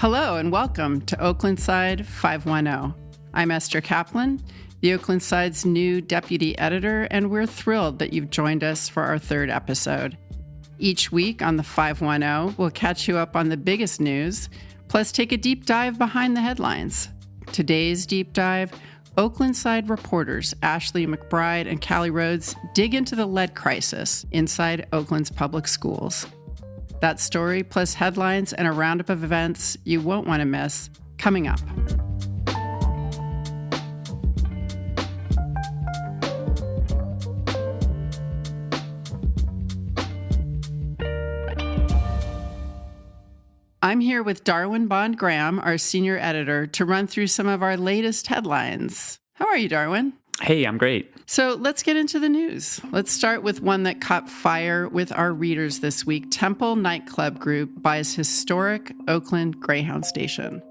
Hello and welcome to Oakland Side 510. I'm Esther Kaplan, the Oakland Side's new deputy editor, and we're thrilled that you've joined us for our third episode. Each week on the 510, we'll catch you up on the biggest news, plus take a deep dive behind the headlines. Today's deep dive, Oakland Side reporters Ashley McBride and Callie Rhoades dig into the lead crisis inside Oakland's public schools. That story, plus headlines and a roundup of events you won't want to miss, coming up. I'm here with Darwin BondGraham, our senior editor, to run through some of our latest headlines. How are you, Darwin? Hey, I'm great. So let's get into the news. Let's start with one that caught fire with our readers this week. Temple Nightclub Group buys historic Oakland Greyhound station.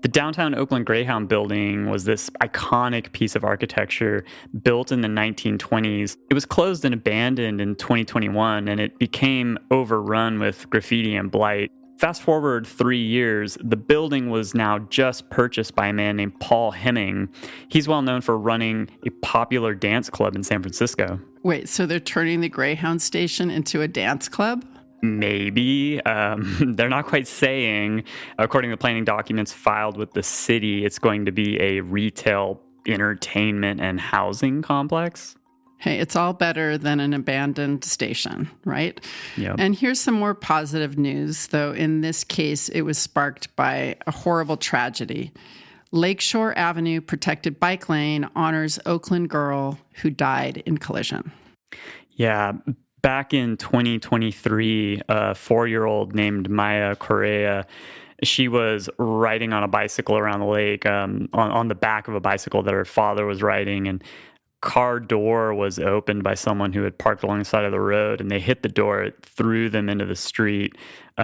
The downtown Oakland Greyhound building was this iconic piece of architecture built in the 1920s. It was closed and abandoned in 2021, and it became overrun with graffiti and blight. Fast forward 3 years, the building was now just purchased by a man named Paul Hemming. He's well known for running a popular dance club in San Francisco. Wait, so they're turning the Greyhound station into a dance club? Maybe. They're not quite saying. According to planning documents filed with the city, it's going to be a retail, entertainment, and housing complex. Hey, it's all better than an abandoned station, right? Yep. And here's some more positive news, though in this case, it was sparked by a horrible tragedy. Lakeshore Avenue Protected Bike Lane honors Oakland girl who died in collision. Yeah. Back in 2023, a 4-year-old named Maya Correa, she was riding on a bicycle around the lake on the back of a bicycle that her father was riding, and car door was opened by someone who had parked along the side of the road, and they hit the door. It threw them into the street.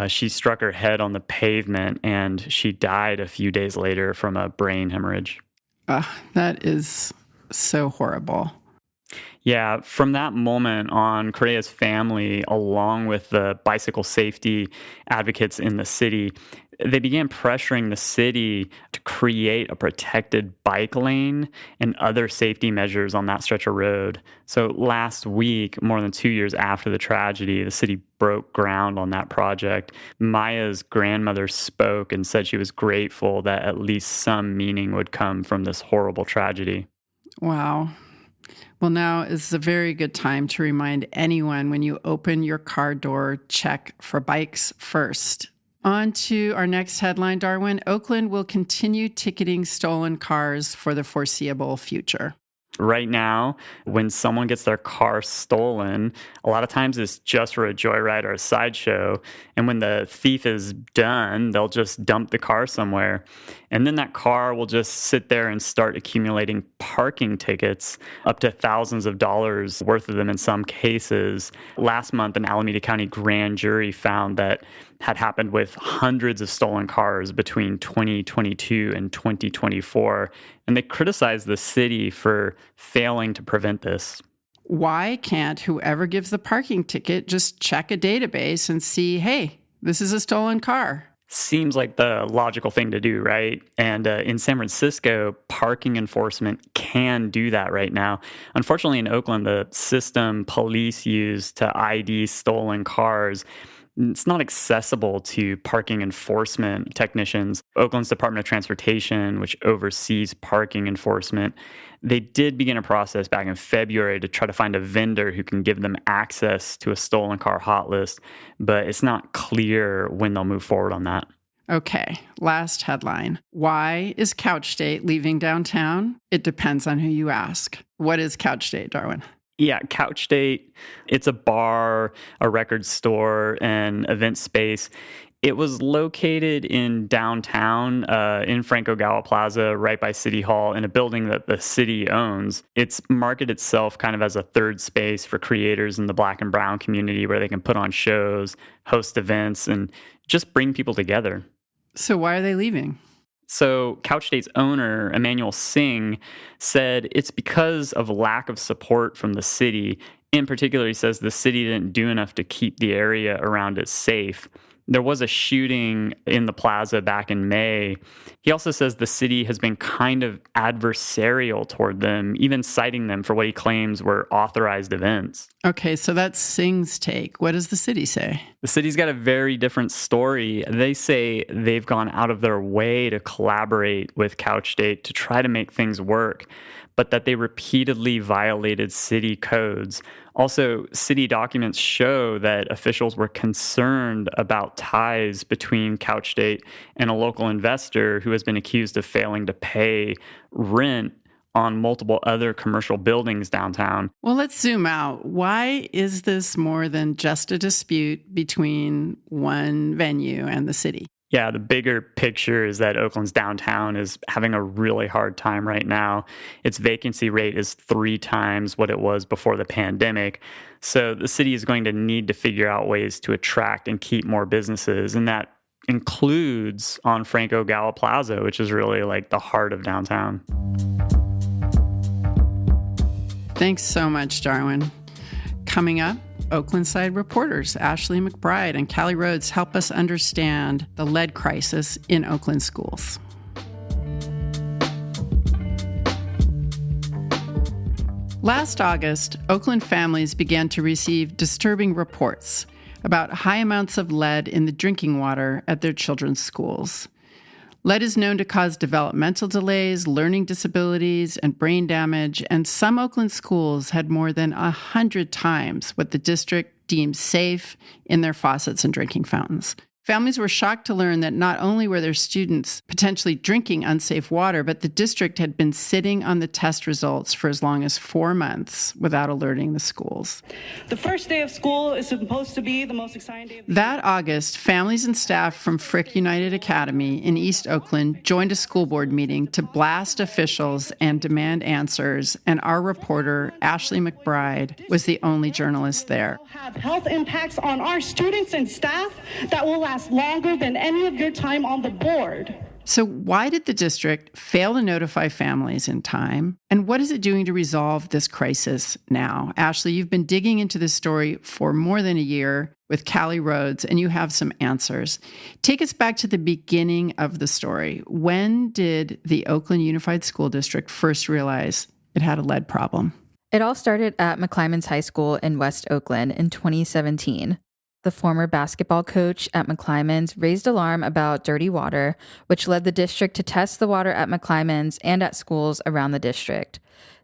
She struck her head on the pavement, and she died a few days later from a brain hemorrhage. That is so horrible. Yeah, from that moment on, Correa's family, along with the bicycle safety advocates in the city, they began pressuring the city to create a protected bike lane and other safety measures on that stretch of road. So last week, more than 2 years after the tragedy, the city broke ground on that project. Maya's grandmother spoke and said she was grateful that at least some meaning would come from this horrible tragedy. Wow. Well, now is a very good time to remind anyone when you open your car door, check for bikes first. On to our next headline, Darwin. Oakland will continue ticketing stolen cars for the foreseeable future. Right now, when someone gets their car stolen, a lot of times it's just for a joyride or a sideshow. And when the thief is done, they'll just dump the car somewhere. And then that car will just sit there and start accumulating parking tickets, up to thousands of dollars worth of them in some cases. Last month, an Alameda County grand jury found that had happened with hundreds of stolen cars between 2022 and 2024. And they criticized the city for failing to prevent this. Why can't whoever gives the parking ticket just check a database and see, hey, this is a stolen car? Seems like the logical thing to do, right? And in San Francisco, parking enforcement can do that right now. Unfortunately, in Oakland, the system police use to ID stolen cars, it's not accessible to parking enforcement technicians. Oakland's Department of Transportation, which oversees parking enforcement, they did begin a process back in February to try to find a vendor who can give them access to a stolen car hot list, but it's not clear when they'll move forward on that. Okay, last headline. Why is Couchdate leaving downtown? It depends on who you ask. What is Couchdate, Darwin? Yeah, Couchdate, it's a bar, a record store, and event space. It was located in downtown, in Franco Gowa Plaza, right by City Hall, in a building that the city owns. It's marketed itself kind of as a third space for creators in the Black and Brown community where they can put on shows, host events, and just bring people together. So why are they leaving? So Couchdate's owner, Emmanuel Singh, said it's because of lack of support from the city. In particular, he says the city didn't do enough to keep the area around it safe. There was a shooting in the plaza back in May. He also says the city has been kind of adversarial toward them, even citing them for what he claims were authorized events. Okay, so that's Singh's take. What does the city say? The city's got a very different story. They say they've gone out of their way to collaborate with Couchdate to try to make things work, but that they repeatedly violated city codes. Also, city documents show that officials were concerned about ties between Couchdate and a local investor who has been accused of failing to pay rent on multiple other commercial buildings downtown. Well, let's zoom out. Why is this more than just a dispute between one venue and the city? Yeah, the bigger picture is that Oakland's downtown is having a really hard time right now. Its vacancy rate is 3 times what it was before the pandemic. So the city is going to need to figure out ways to attract and keep more businesses. And that includes on Franco Gala Plaza, which is really like the heart of downtown. Thanks so much, Darwin. Coming up, Oakland Side reporters Ashley McBride and Callie Rhoades help us understand the lead crisis in Oakland schools. Last August, Oakland families began to receive disturbing reports about high amounts of lead in the drinking water at their children's schools. Lead is known to cause developmental delays, learning disabilities, and brain damage, and some Oakland schools had more than 100 times what the district deemed safe in their faucets and drinking fountains. Families were shocked to learn that not only were their students potentially drinking unsafe water, but the district had been sitting on the test results for as long as 4 months without alerting the schools. The first day of school is supposed to be the most exciting day of the year. That August, families and staff from Frick United Academy in East Oakland joined a school board meeting to blast officials and demand answers, and our reporter, Ashley McBride, was the only journalist there. Will have health impacts on our students and staff that will last longer than any of your time on the board. So why did the district fail to notify families in time? And what is it doing to resolve this crisis now? Ashley, you've been digging into this story for more than a year with Callie Rhoades, and you have some answers. Take us back to the beginning of the story. When did the Oakland Unified School District first realize it had a lead problem? It all started at McClymonds High School in West Oakland in 2017. The former basketball coach at McClymonds raised alarm about dirty water, which led the district to test the water at McClymonds and at schools around the district.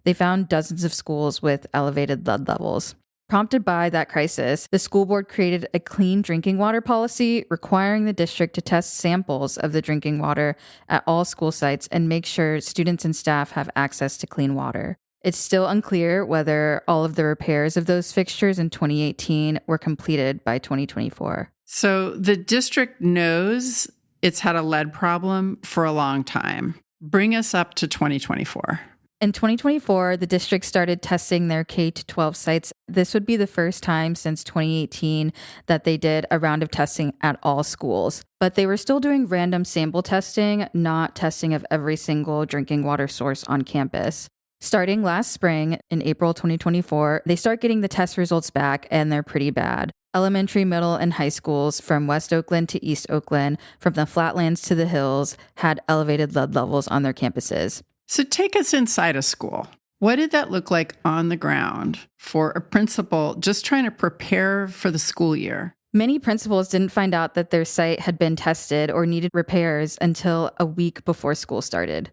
They found dozens of schools with elevated lead levels. Prompted by that crisis, the school board created a clean drinking water policy requiring the district to test samples of the drinking water at all school sites and make sure students and staff have access to clean water. It's still unclear whether all of the repairs of those fixtures in 2018 were completed by 2024. So the district knows it's had a lead problem for a long time. Bring us up to 2024. In 2024, the district started testing their K-12 sites. This would be the first time since 2018 that they did a round of testing at all schools. But they were still doing random sample testing, not testing of every single drinking water source on campus. Starting last spring, in April 2024, they start getting the test results back, and they're pretty bad. Elementary, middle, and high schools from West Oakland to East Oakland, from the flatlands to the hills, had elevated lead levels on their campuses. So take us inside a school. What did that look like on the ground for a principal just trying to prepare for the school year? Many principals didn't find out that their site had been tested or needed repairs until a week before school started.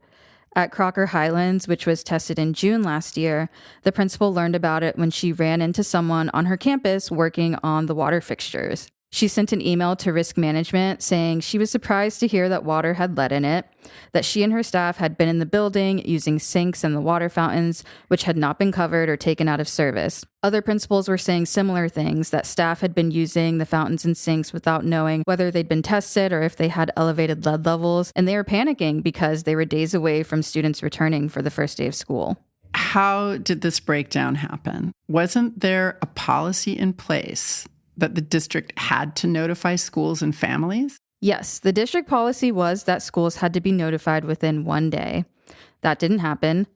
At Crocker Highlands, which was tested in June last year, the principal learned about it when she ran into someone on her campus working on the water fixtures. She sent an email to risk management saying she was surprised to hear that water had lead in it, that she and her staff had been in the building using sinks and the water fountains, which had not been covered or taken out of service. Other principals were saying similar things, that staff had been using the fountains and sinks without knowing whether they'd been tested or if they had elevated lead levels, and they were panicking because they were days away from students returning for the first day of school. How did this breakdown happen? Wasn't there a policy in place that the district had to notify schools and families? Yes, the district policy was that schools had to be notified within 1 day. That didn't happen.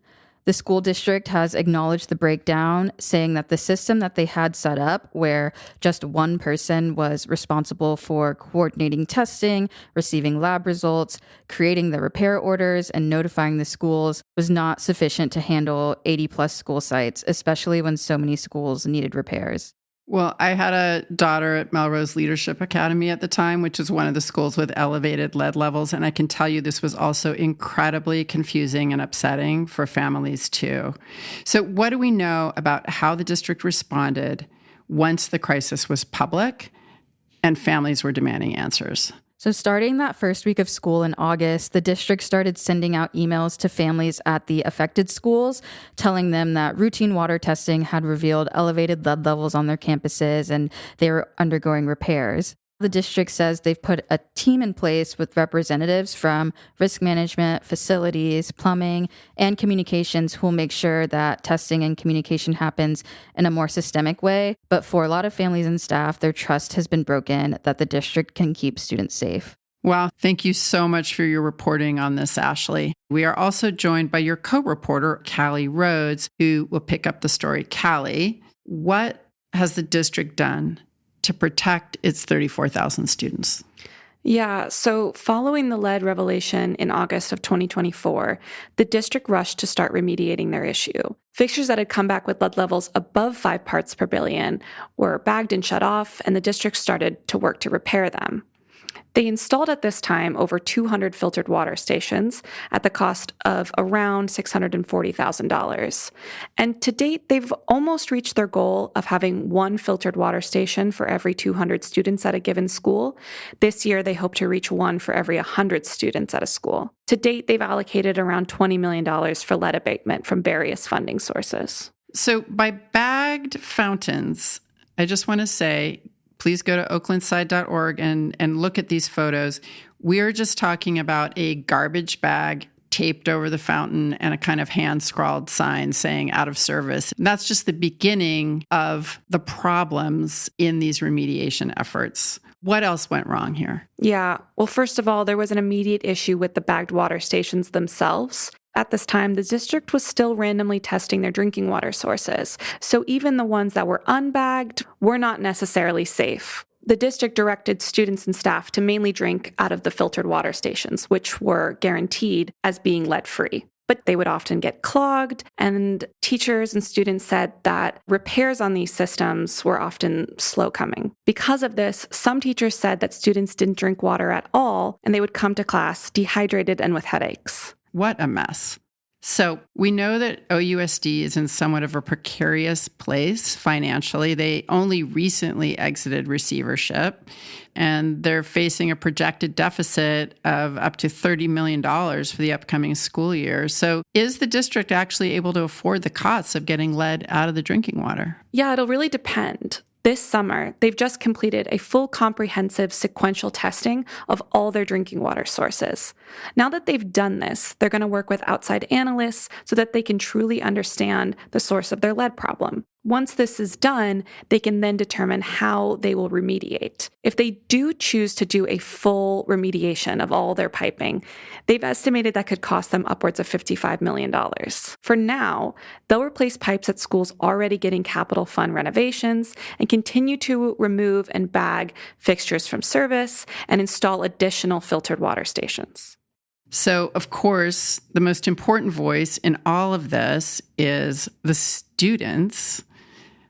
The school district has acknowledged the breakdown, saying that the system that they had set up, where just one person was responsible for coordinating testing, receiving lab results, creating the repair orders, and notifying the schools, was not sufficient to handle 80-plus school sites, especially when so many schools needed repairs. Well, I had a daughter at Melrose Leadership Academy at the time, which is one of the schools with elevated lead levels. And I can tell you this was also incredibly confusing and upsetting for families too. So what do we know about how the district responded once the crisis was public and families were demanding answers? So starting that first week of school in August, the district started sending out emails to families at the affected schools, telling them that routine water testing had revealed elevated lead levels on their campuses and they were undergoing repairs. The district says they've put a team in place with representatives from risk management, facilities, plumbing, and communications who will make sure that testing and communication happens in a more systemic way. But for a lot of families and staff, their trust has been broken that the district can keep students safe. Wow, thank you so much for your reporting on this, Ashley. We are also joined by your co-reporter, Callie Rhoades, who will pick up the story. Callie, what has the district done to protect its 34,000 students? Yeah, so following the lead revelation in August of 2024, the district rushed to start remediating their issue. Fixtures that had come back with lead levels above 5 parts per billion were bagged and shut off, and the district started to work to repair them. They installed at this time over 200 filtered water stations at the cost of around $640,000. And to date, they've almost reached their goal of having 1 filtered water station for every 200 students at a given school. This year, they hope to reach 1 for every 100 students at a school. To date, they've allocated around $20 million for lead abatement from various funding sources. So by bagged fountains, I just want to say, please go to oaklandside.org and look at these photos. We're just talking about a garbage bag taped over the fountain and a kind of hand-scrawled sign saying out of service. And that's just the beginning of the problems in these remediation efforts. What else went wrong here? Yeah, well, first of all, there was an immediate issue with the bagged water stations themselves. At this time, the district was still randomly testing their drinking water sources, so even the ones that were unbagged were not necessarily safe. The district directed students and staff to mainly drink out of the filtered water stations, which were guaranteed as being lead-free. But they would often get clogged, and teachers and students said that repairs on these systems were often slow coming. Because of this, some teachers said that students didn't drink water at all, and they would come to class dehydrated and with headaches. What a mess. So we know that OUSD is in somewhat of a precarious place financially. They only recently exited receivership, and they're facing a projected deficit of up to $30 million for the upcoming school year. So is the district actually able to afford the costs of getting lead out of the drinking water? Yeah, it'll really depend. This summer, they've just completed a full comprehensive sequential testing of all their drinking water sources. Now that they've done this, they're going to work with outside analysts so that they can truly understand the source of their lead problem. Once this is done, they can then determine how they will remediate. If they do choose to do a full remediation of all their piping, they've estimated that could cost them upwards of $55 million. For now, they'll replace pipes at schools already getting capital fund renovations and continue to remove and bag fixtures from service and install additional filtered water stations. So, of course, the most important voice in all of this is the students.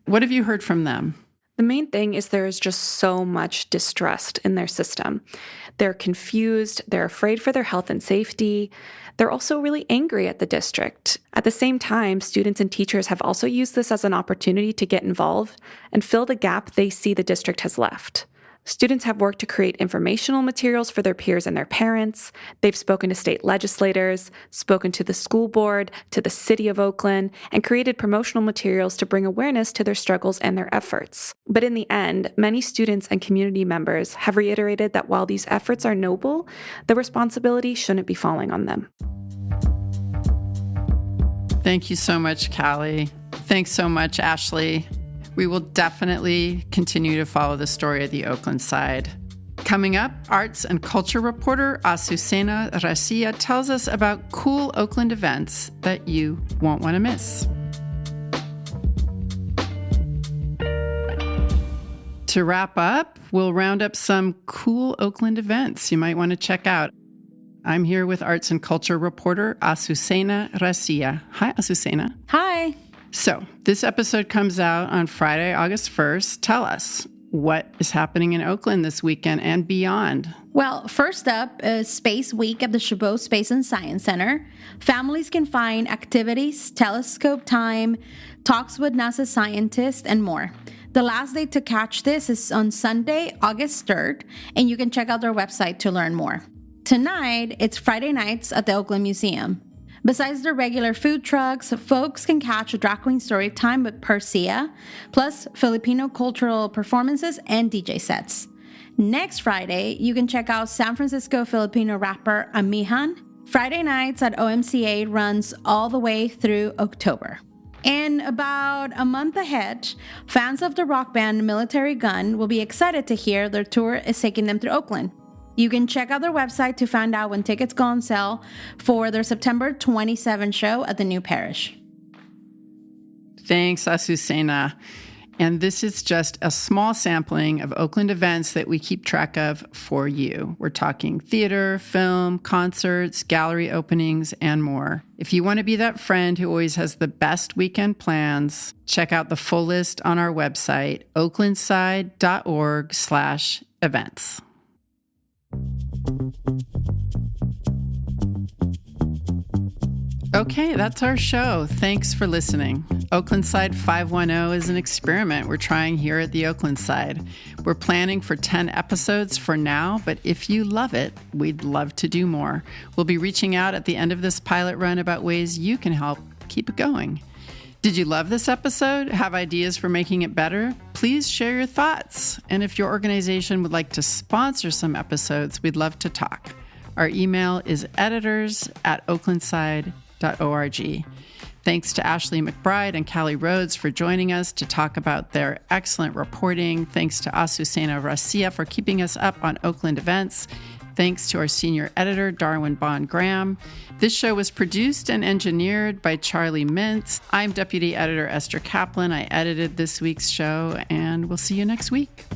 What have you heard from them? The main thing is there is just so much distrust in their system. They're confused, they're afraid for their health and safety. They're also really angry at the district. At the same time, students and teachers have also used this as an opportunity to get involved and fill the gap they see the district has left. Students have worked to create informational materials for their peers and their parents. They've spoken to state legislators, spoken to the school board, to the city of Oakland, and created promotional materials to bring awareness to their struggles and their efforts. But in the end, many students and community members have reiterated that while these efforts are noble, the responsibility shouldn't be falling on them. Thank you so much, Callie. Thanks so much, Ashley. We will definitely continue to follow the story of the Oakland side. Coming up, arts and culture reporter Azucena Racia tells us about cool Oakland events that you won't want to miss. To wrap up, we'll round up some cool Oakland events you might want to check out. I'm here with arts and culture reporter Azucena Racia. Hi, Azucena. Hi. So, this episode comes out on Friday, August 1st. Tell us, what is happening in Oakland this weekend and beyond? Well, first up is Space Week at the Chabot Space and Science Center. Families can find activities, telescope time, talks with NASA scientists, and more. The last day to catch this is on Sunday, August 3rd, and you can check out their website to learn more. Tonight, it's Friday nights at the Oakland Museum. Besides the regular food trucks, folks can catch a drag queen story time with Persia, plus Filipino cultural performances and DJ sets. Next Friday, you can check out San Francisco Filipino rapper Amihan. Friday nights at OMCA runs all the way through October. And about a month ahead, fans of the rock band Military Gun will be excited to hear their tour is taking them through Oakland. You can check out their website to find out when tickets go on sale for their September 27 show at the New Parish. Thanks, Azucena. And this is just a small sampling of Oakland events that we keep track of for you. We're talking theater, film, concerts, gallery openings, and more. If you want to be that friend who always has the best weekend plans, check out the full list on our website, oaklandside.org/events. Okay, that's our show. Thanks for listening. Oakland Side 510 is an experiment we're trying here at the Oakland Side. We're planning for 10 episodes for now, but if you love it, we'd love to do more. We'll be reaching out at the end of this pilot run about ways you can help keep it going. Did you love this episode? Have ideas for making it better? Please share your thoughts. And if your organization would like to sponsor some episodes, we'd love to talk. Our email is editors@oaklandside.org. Thanks to Ashley McBride and Callie Rhoades for joining us to talk about their excellent reporting. Thanks to Azucena Racia for keeping us up on Oakland events. Thanks to our senior editor, Darwin BondGraham. This show was produced and engineered by Charlie Mintz. I'm Deputy Editor Esther Kaplan. I edited this week's show, and we'll see you next week.